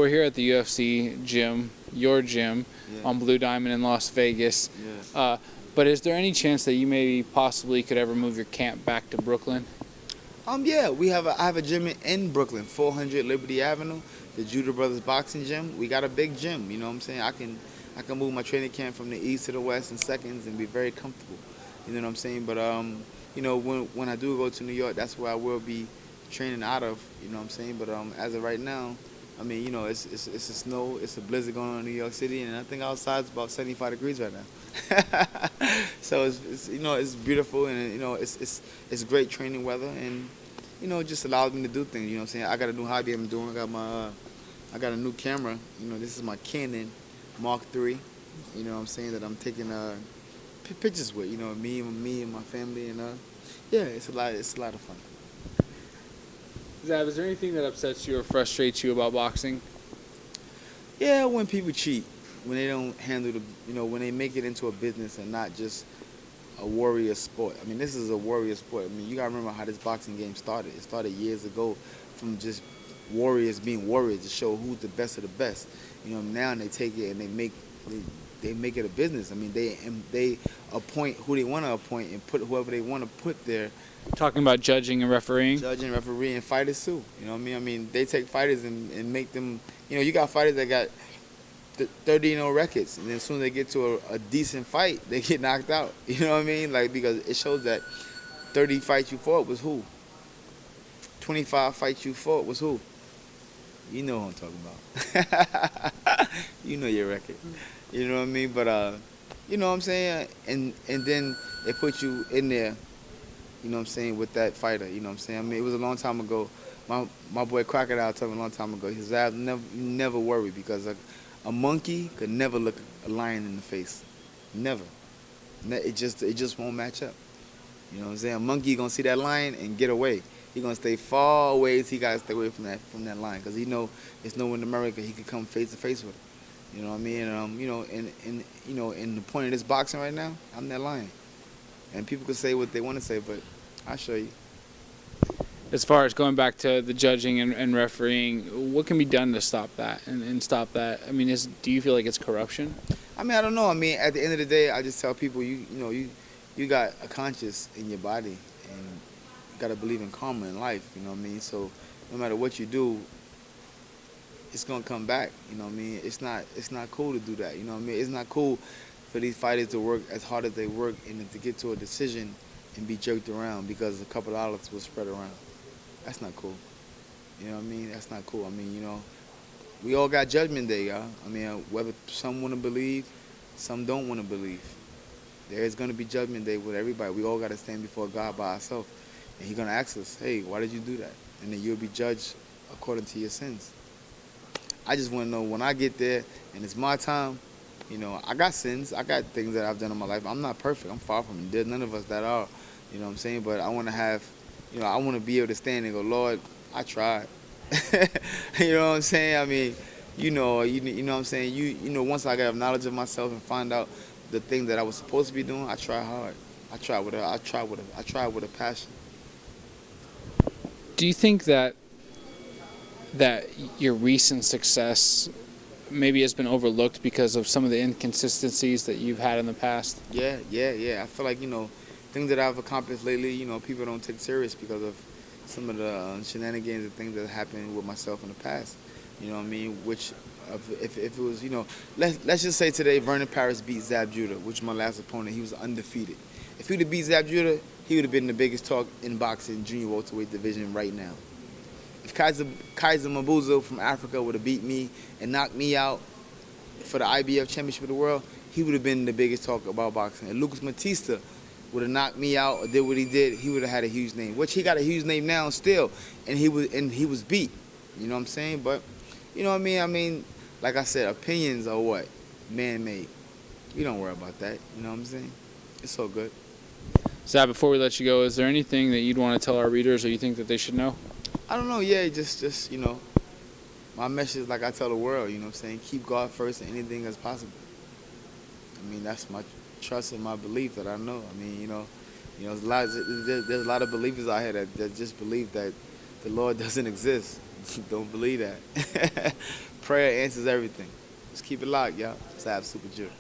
we're here at the UFC gym, your gym, on Blue Diamond in Las Vegas. But is there any chance that you maybe possibly could ever move your camp back to Brooklyn? Yeah, I have a gym in Brooklyn, 400 Liberty Avenue, the Judah Brothers Boxing Gym. We got a big gym, you know what I'm saying? I can move my training camp from the east to the west in seconds and be very comfortable. You know what I'm saying? But you know, when I do go to New York, that's where I will be training out of, you know what I'm saying? But as of right now, I mean, you know, it's a snow, it's a blizzard going on in New York City, and I think outside it's about 75 degrees right now. So it's you know, it's beautiful, and you know, it's great training weather, and you know, it just allows me to do things. You know what I'm saying? I got a new hobby I'm doing. I got a new camera. You know, this is my Canon Mark III. You know what I'm saying, that I'm taking pictures with. You know, me and my family, and yeah, it's a lot of fun. Zab, is there anything that upsets you or frustrates you about boxing? Yeah, when people cheat, when they don't handle you know, when they make it into a business and not just a warrior sport. I mean, this is a warrior sport. I mean, you gotta remember how this boxing game started. It started years ago from just warriors being warriors to show who's the best of the best. You know, now they take it and they make it a business. I mean, they appoint who they want to appoint and put whoever they want to put there. Talking about judging and refereeing? Judging, refereeing, and fighters too. You know what I mean? I mean, they take fighters and make them, you know, you got fighters that got 30-0 records, and then as soon as they get to a decent fight, they get knocked out. You know what I mean? Like, because it shows that 30 fights you fought was who? 25 fights you fought was who? You know what I'm talking about. You know your record. You know what I mean? But, you know what I'm saying? And then they put you in there, you know what I'm saying, with that fighter. You know what I'm saying? I mean, it was a long time ago. My boy Crocodile told me a long time ago, he said, never worry, because a monkey could never look a lion in the face. Never. It just won't match up. You know what I'm saying? A monkey gonna see that lion and get away. He gonna stay far away. He gotta stay away from that lion, because he know it's no one in America he could come face to face with it. You know what I mean? And you know, and you know, in the point of this boxing right now, I'm that lion. And people can say what they want to say, but I'll show you. As far as going back to the judging and refereeing, what can be done to stop that and stop that? I mean, do you feel like it's corruption? I mean, I don't know. I mean, at the end of the day, I just tell people, you know, you got a conscience in your body, and you got to believe in karma in life, you know what I mean? So no matter what you do, it's going to come back, you know what I mean? It's not cool to do that, you know what I mean? It's not cool for these fighters to work as hard as they work and to get to a decision and be jerked around because a couple dollars was spread around. That's not cool. You know what I mean? That's not cool. I mean, you know, we all got judgment day, y'all. I mean, whether some want to believe, some don't want to believe. There is going to be judgment day with everybody. We all got to stand before God by ourselves. And he's going to ask us, hey, why did you do that? And then you'll be judged according to your sins. I just want to know, when I get there and it's my time, you know, I got sins. I got things that I've done in my life. I'm not perfect. I'm far from it. There's none of us that are, you know what I'm saying? But I want to have, you know, I want to be able to stand and go, Lord, I tried. You know what I'm saying? I mean, you know what I'm saying? You know, once I got knowledge of myself and find out the thing that I was supposed to be doing, I try hard. I try with a passion. Do you think that your recent success maybe has been overlooked because of some of the inconsistencies that you've had in the past? Yeah. I feel like, you know, things that I've accomplished lately, you know, people don't take serious because of some of the shenanigans and things that happened with myself in the past. You know what I mean? Which, if it was, you know, let's just say today Vernon Paris beat Zab Judah, which was my last opponent. He was undefeated. If he would have beat Zab Judah, he would have been the biggest talk in boxing junior welterweight division right now. If Kaiser Mabuzo from Africa would have beat me and knocked me out for the IBF Championship of the World, he would have been the biggest talk about boxing. And Lucas Matista would have knocked me out or did what he did, he would have had a huge name, which he got a huge name now still, and he was beat. You know what I'm saying? But you know what I mean? I mean, like I said, opinions are what? Man-made. We don't worry about that. You know what I'm saying? It's so good. Zab, before we let you go, is there anything that you'd want to tell our readers or you think that they should know? I don't know. Yeah, just you know, my message, like I tell the world, you know what I'm saying? Keep God first and anything is possible. I mean, that's my trust and my belief that I know. I mean, you know, there's a lot of believers out here that just believe that the Lord doesn't exist. Don't believe that. Prayer answers everything. Just keep it locked, y'all. Zab Super Judah.